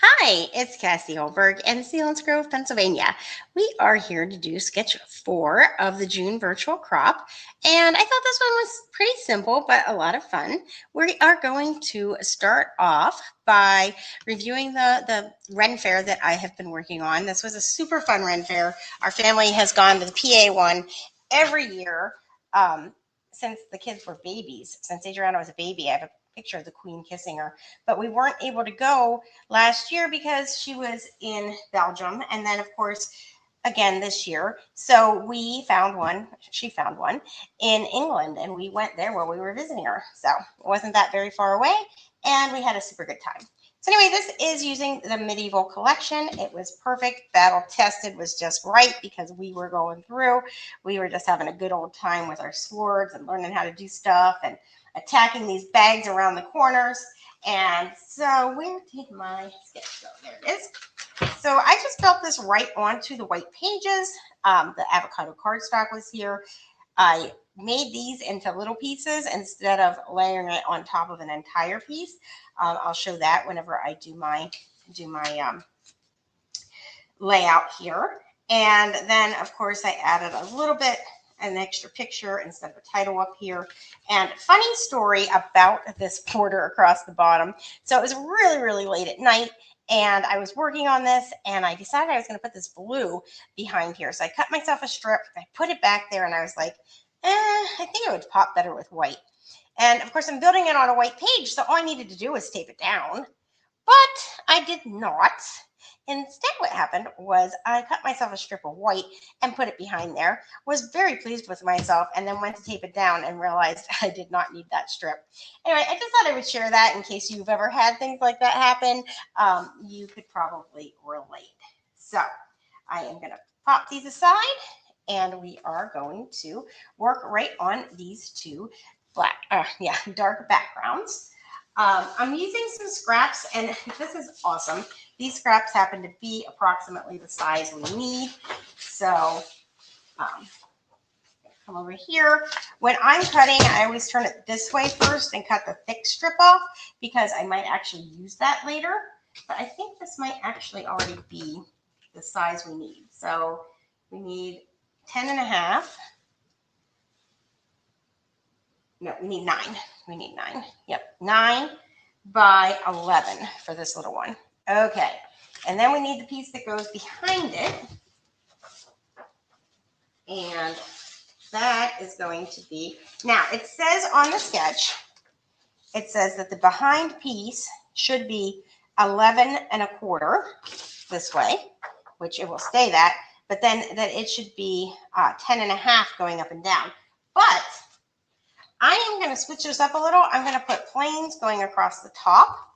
Hi, it's Cassie Oelberg in Sealands Grove, Pennsylvania. We are here to do sketch 4 of the June virtual crop, and I thought this one was pretty simple but a lot of fun. We are going to start off by reviewing the Ren Fair that I have been working on. This was a super fun Ren Fair. Our family has gone to the PA one every year since the kids were babies. Since Adriana was a baby, I have a picture of the queen kissing her, but we weren't able to go last year because she was in Belgium, and then of course again this year. So she found one in England, and we went there while we were visiting her. So it wasn't that very far away, and we had a super good time. So anyway, this is using the medieval collection. It was perfect, battle tested, was just right because we were going through. We were just having a good old time with our swords and learning how to do stuff and attacking these bags around the corners. And so where did my sketch go? There it is. So I just built this right onto the white pages. The avocado cardstock was here. I made these into little pieces instead of layering it on top of an entire piece. I'll show that whenever I do my layout here. And then of course I added a little bit, an extra picture instead of a title up here. And funny story about this border across the bottom. So it was really, really late at night, and I was working on this, and I decided I was going to put this blue behind here. So I cut myself a strip, I put it back there, and I was like, I think it would pop better with white. And of course I'm building it on a white page, so all I needed to do was tape it down. But I did not. Instead, what happened was I cut myself a strip of white and put it behind there, was very pleased with myself, and then went to tape it down and realized I did not need that strip. Anyway, I just thought I would share that in case you've ever had things like that happen. You could probably relate. So I am going to pop these aside, and we are going to work right on these two dark backgrounds. I'm using some scraps, and this is awesome. These scraps happen to be approximately the size we need. So come over here. When I'm cutting, I always turn it this way first and cut the thick strip off because I might actually use that later. But I think this might actually already be the size we need. So we need 10.5. No, we need 9. We need 9. Yep, 9 by 11 for this little one. Okay, and then we need the piece that goes behind it. And that is going to be, now it says on the sketch, it says that the behind piece should be 11.25 this way, which it will stay that, but then that it should be 10.5 going up and down. But I am going to switch this up a little. I'm going to put planes going across the top.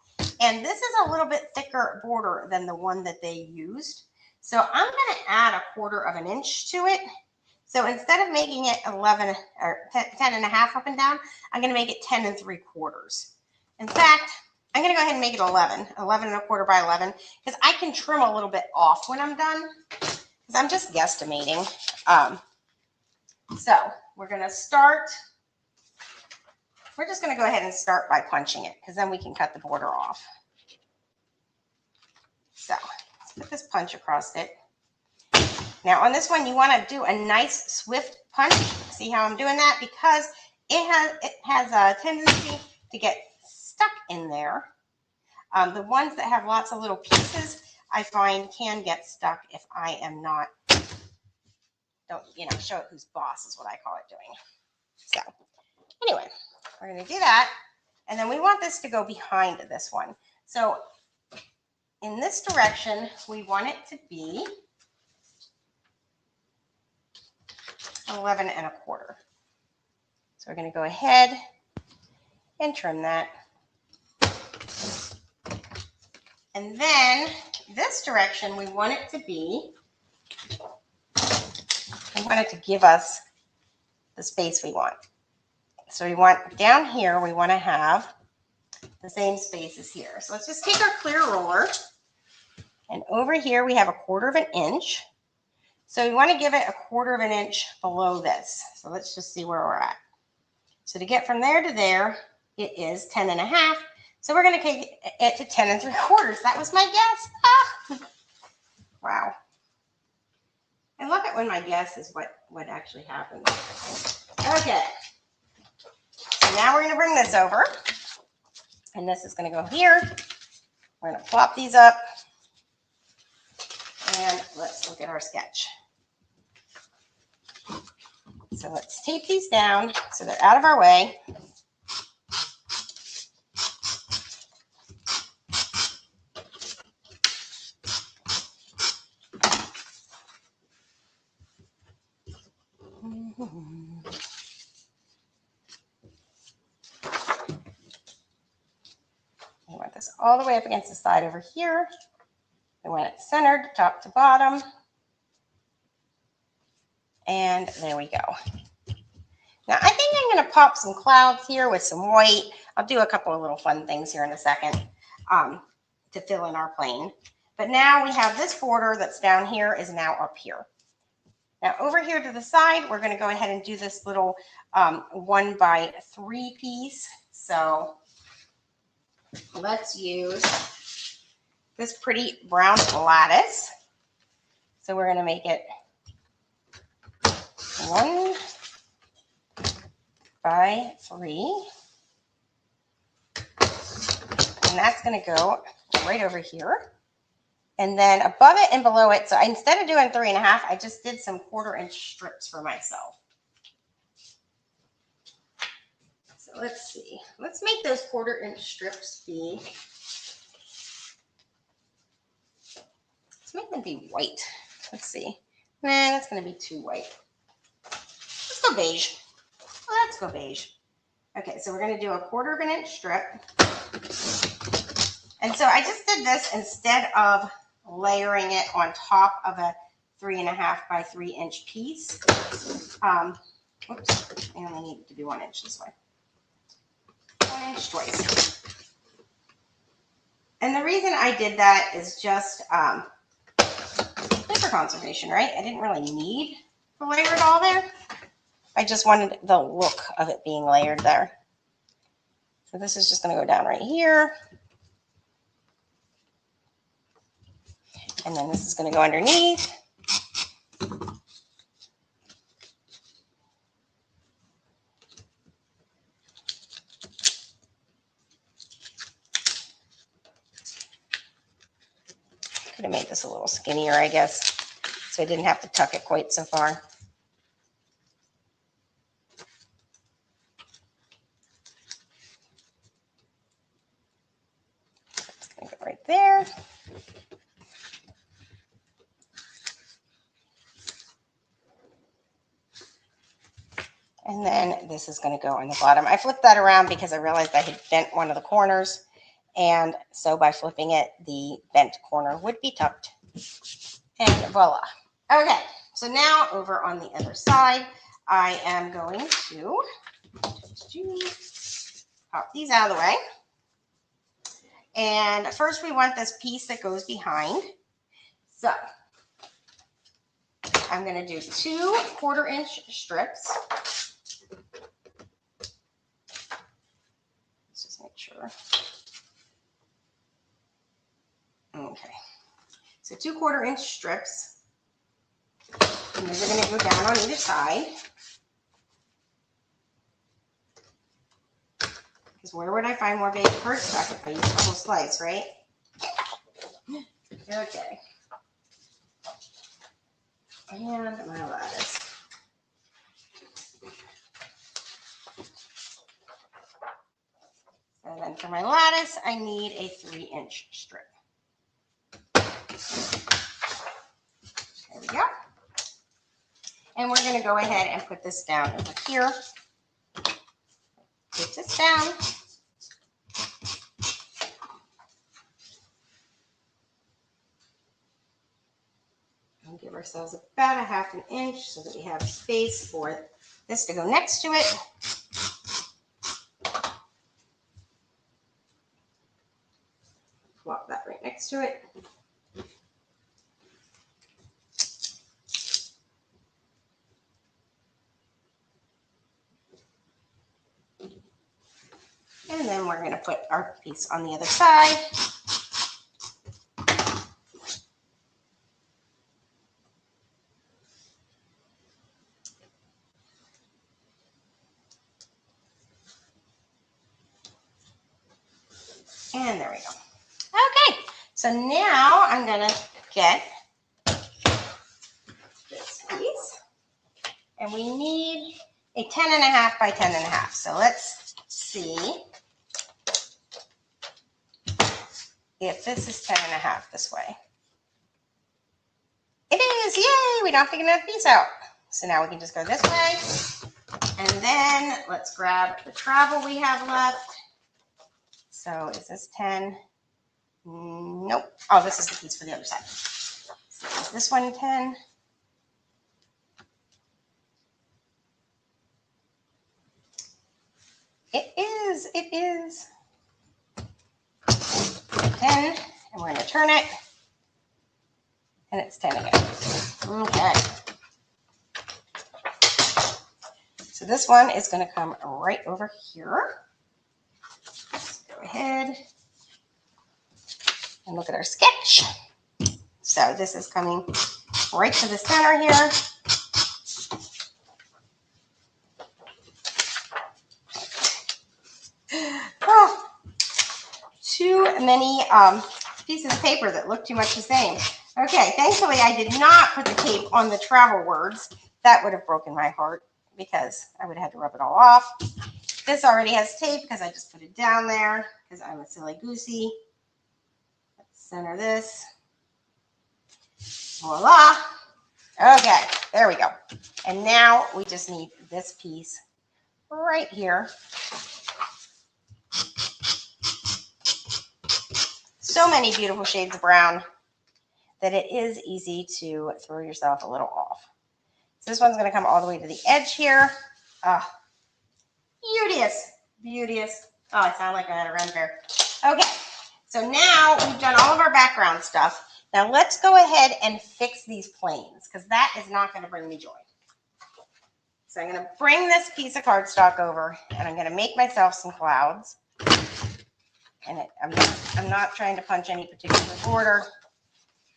And this is a little bit thicker border than the one that they used. So I'm going to add 1/4 inch to it. So instead of making it 11 or 10.5 up and down, I'm going to make it 10 3/4. In fact, I'm going to go ahead and make it 11.25 by 11, because I can trim a little bit off when I'm done, because I'm just guesstimating. So we're going to start. We're just going to go ahead and start by punching it, because then we can cut the border off. So let's put this punch across it. Now on this one, you want to do a nice swift punch. See how I'm doing that? Because it has a tendency to get stuck in there. The ones that have lots of little pieces, I find, can get stuck if I am not, show it who's boss is what I call it doing. So anyway, we're going to do that. And then we want this to go behind this one. So in this direction, we want it to be 11.25. So we're going to go ahead and trim that. And then this direction, we want it to be, we want it to give us the space we want. So we want down here, we want to have the same space as here. So let's just take our clear roller, and over here we have 1/4 inch. So we want to give it 1/4 inch below this. So let's just see where we're at. So to get from there to there, it is 10.5. So we're going to take it to 10 3/4. That was my guess. Ah. Wow. I love it when my guess is what actually happens. Okay. So now we're going to bring this over. And this is going to go here. We're going to plop these up. And let's look at our sketch. So let's tape these down so they're out of our way. I want this all the way up against the side over here. I want it centered top to bottom. And there we go. Now I think I'm going to pop some clouds here with some white. I'll do a couple of little fun things here in a second to fill in our plane. But now we have this border that's down here is now up here. Now over here to the side, we're going to go ahead and do this little 1x3 piece. So let's use this pretty brown lattice. So we're going to make it 1x3. And that's going to go right over here. And then above it and below it, so instead of doing 3.5, I just did some 1/4 inch strips for myself. So let's see. Let's make those 1/4 inch strips be, let's make them be white. Let's see. Nah, that's going to be too white. Let's go beige. Let's go beige. Okay, so we're going to do a 1/4 inch strip. And so I just did this instead of layering it on top of a 3.5 by 3 inch piece. Oops, I only need it to be 1 inch this way. 1 inch twice. And the reason I did that is just paper conservation, right? I didn't really need to layer it all there. I just wanted the look of it being layered there. So this is just going to go down right here. And then this is going to go underneath. Could have made this a little skinnier, I guess, so I didn't have to tuck it quite so far. It's going to go right there. And then this is going to go on the bottom. I flipped that around because I realized I had bent one of the corners. And so by flipping it, the bent corner would be tucked. And voila. Okay, so now over on the other side, I am going to pop these out of the way. And first we want this piece that goes behind. So I'm going to do 2 1/4 inch strips. Let's just make sure. Okay. So 2 1/4 inch strips. And these are going to go down on either side. Because where would I find more baby cardstock if I use the whole slice, right? Okay. And my lattice. And then for my lattice, I need a 3 inch strip. There we go. And we're going to go ahead and put this down over here. Put this down. And give ourselves about a 1/2 inch so that we have space for this to go next to it. Plop that right next to it. And then we're going to put our piece on the other side. And there we go. Okay, so now I'm going to get this piece. And we need a 10.5 by 10.5. So let's see if this is 10.5 this way. It is, yay! We don't have to get another piece out. So now we can just go this way. And then let's grab the travel we have left. So is this 10? Nope. Oh, this is the piece for the other side. So is this one 10? It is 10, and we're going to turn it, and it's 10 again. Okay. So this one is going to come right over here. Let's go ahead and look at our sketch. So this is coming right to the center here. Oh, too many pieces of paper that look too much the same. Okay, thankfully I did not put the tape on the travel words. That would have broken my heart because I would have had to rub it all off. This already has tape because I just put it down there because I'm a silly goosey. Let's center this. Voila. Okay, there we go. And now we just need this piece right here. So many beautiful shades of brown that it is easy to throw yourself a little off. So this one's going to come all the way to the edge here. Oh, beauteous, beauteous. Oh, I sound like I'm at a run fair. Okay, so now we've done all of our background stuff. Now let's go ahead and fix these planes because that is not going to bring me joy. So I'm going to bring this piece of cardstock over and I'm going to make myself some clouds. And I'm not trying to punch any particular border.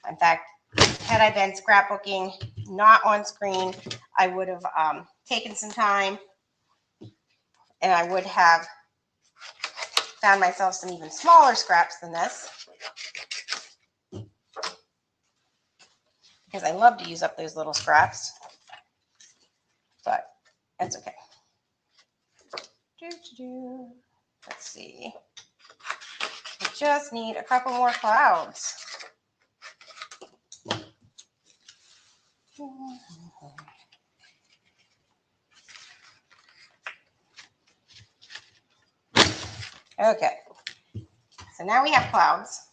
In fact, had I been scrapbooking, not on screen, I would have taken some time and I would have found myself some even smaller scraps than this. Because I love to use up those little scraps. But that's okay. Let's see. I just need a couple more clouds. Okay, so now we have clouds.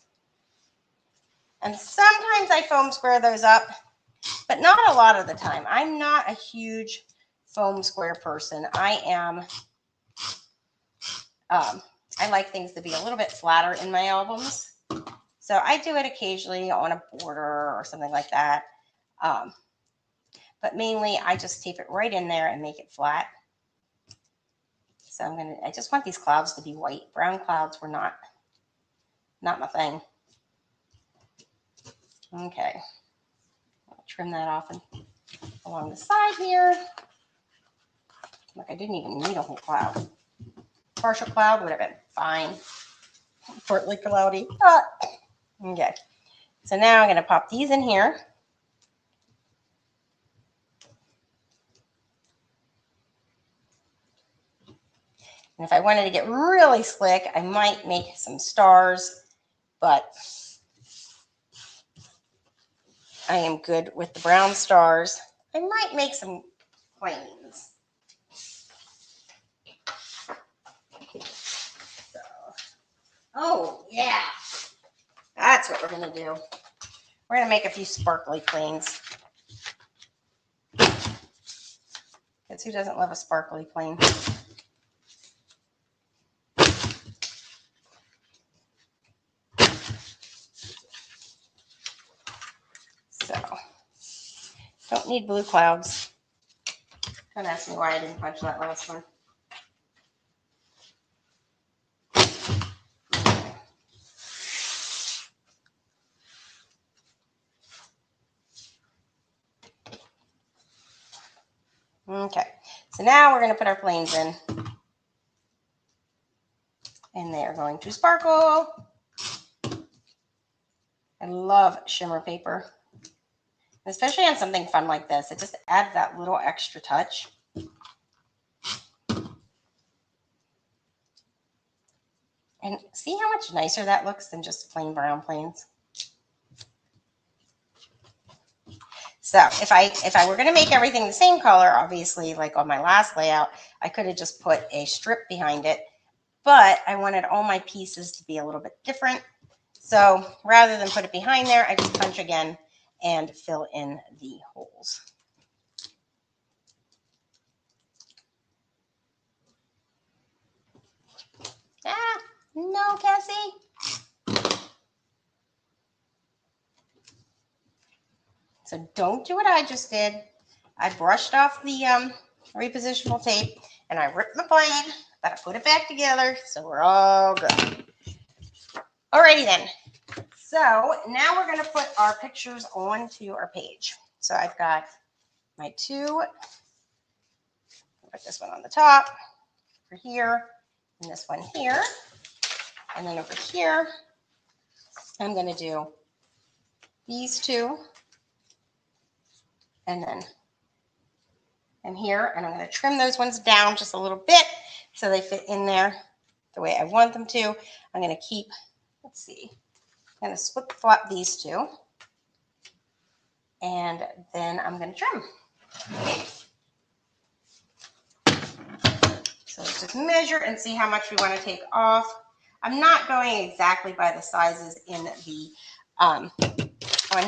And sometimes I foam square those up, but not a lot of the time. I'm not a huge foam square person. I like things to be a little bit flatter in my albums. So I do it occasionally on a border or something like that. But mainly I just tape it right in there and make it flat. So I just want these clouds to be white. Brown clouds were not my thing. Okay. I'll trim that off and along the side here. Look, I didn't even need a whole cloud. Partial cloud would have been fine. Partly cloudy. Okay. So now I'm going to pop these in here. And if I wanted to get really slick, I might make some stars, but I am good with the brown stars. I might make some planes. So, oh, yeah. That's what we're going to do. We're going to make a few sparkly planes. Because who doesn't love a sparkly plane? So, don't need blue clouds. Don't ask me why I didn't punch that last one. Okay, so now we're going to put our planes in. And they are going to sparkle. I love shimmer paper, especially on something fun like this. It just adds that little extra touch. And see how much nicer that looks than just plain brown planes. So if I were going to make everything the same color, obviously, like on my last layout, I could have just put a strip behind it. But I wanted all my pieces to be a little bit different. So rather than put it behind there, I just punch again and fill in the holes. Ah, no, Cassie. So don't do what I just did. I brushed off the repositional tape and I ripped the plane, but I put it back together, so we're all good. Alrighty then. So now we're going to put our pictures onto our page. So I've got my two. Put this one on the top, over here, and this one here. And then over here, I'm going to do these two. And then I'm here, and I'm going to trim those ones down just a little bit so they fit in there the way I want them to. I'm going to keep, let's see, I'm going to split flop these two. And then I'm going to trim. So let's just measure and see how much we want to take off. I'm not going exactly by the sizes in the on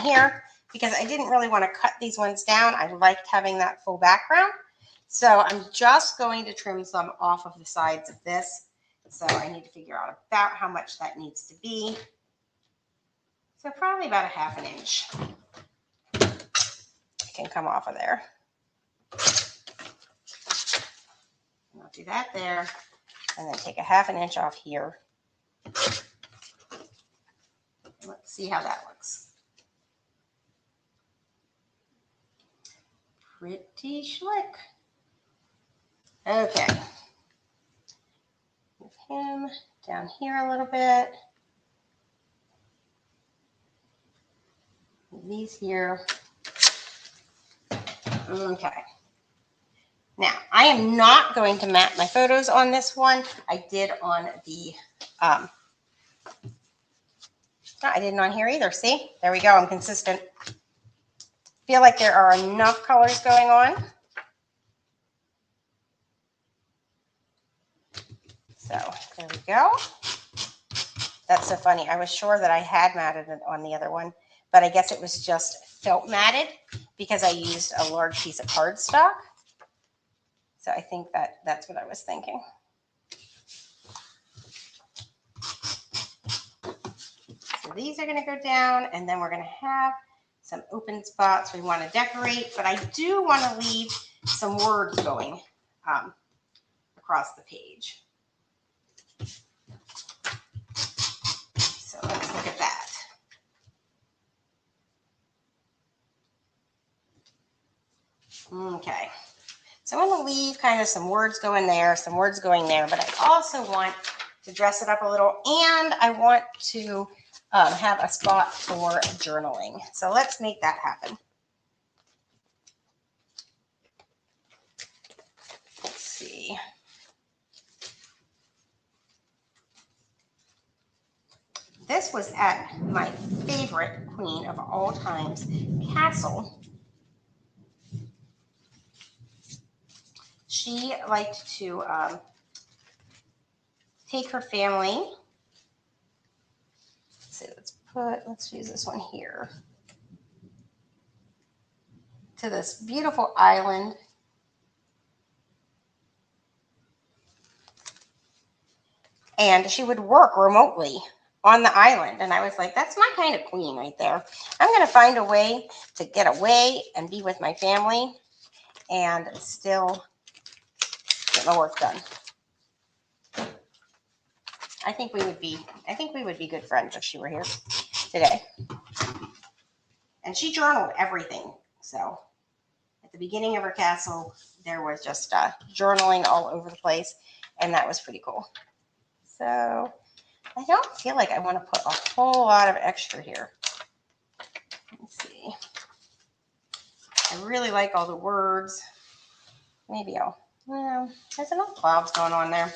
here because I didn't really want to cut these ones down. I liked having that full background. So I'm just going to trim some off of the sides of this. So I need to figure out about how much that needs to be. So probably about 1/2 inch can come off of there. And I'll do that there, and then take 1/2 inch off here. Let's see how that looks. Pretty slick. Okay. Move him down here a little bit. Move these here. Okay. Now, I am not going to map my photos on this one. I did on the, no, I didn't on here either. See? There we go. I'm consistent. Feel like there are enough colors going on. So there we go. That's so funny. I was sure that I had matted it on the other one, but I guess it was just felt matted because I used a large piece of cardstock. So I think that's what I was thinking. So these are going to go down, and then we're going to have some open spots we want to decorate, but I do want to leave some words going across the page. So let's look at that. Okay. So I'm going to leave kind of some words going there, some words going there, but I also want to dress it up a little, and I want to have a spot for journaling. So let's make that happen. Let's see. This was at my favorite queen of all times, Castle. She liked to take her family. Let's use this one here. To this beautiful island. And she would work remotely on the island. And I was like, that's my kind of queen right there. I'm going to find a way to get away and be with my family and still get my work done. I think we would be good friends if she were here today. And she journaled everything. So at the beginning of her castle, there was just journaling all over the place, and that was pretty cool. So I don't feel like I want to put a whole lot of extra here. Let's see. I really like all the words. Maybe there's enough clouds going on there.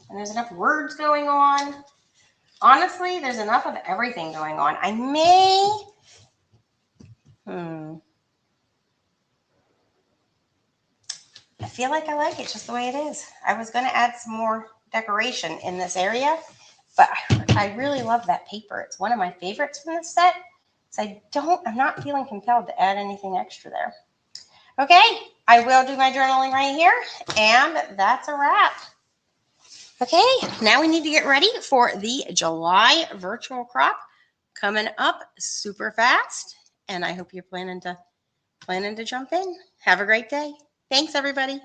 And there's enough words going on. Honestly, there's enough of everything going on. I may, I feel like I like it just the way it is. I was going to add some more decoration in this area, but I really love that paper. It's one of my favorites from this set. So I'm not feeling compelled to add anything extra there. Okay, I will do my journaling right here, and that's a wrap. Okay, now we need to get ready for the July virtual crop coming up super fast, and I hope you're planning to jump in. Have a great day. Thanks, everybody.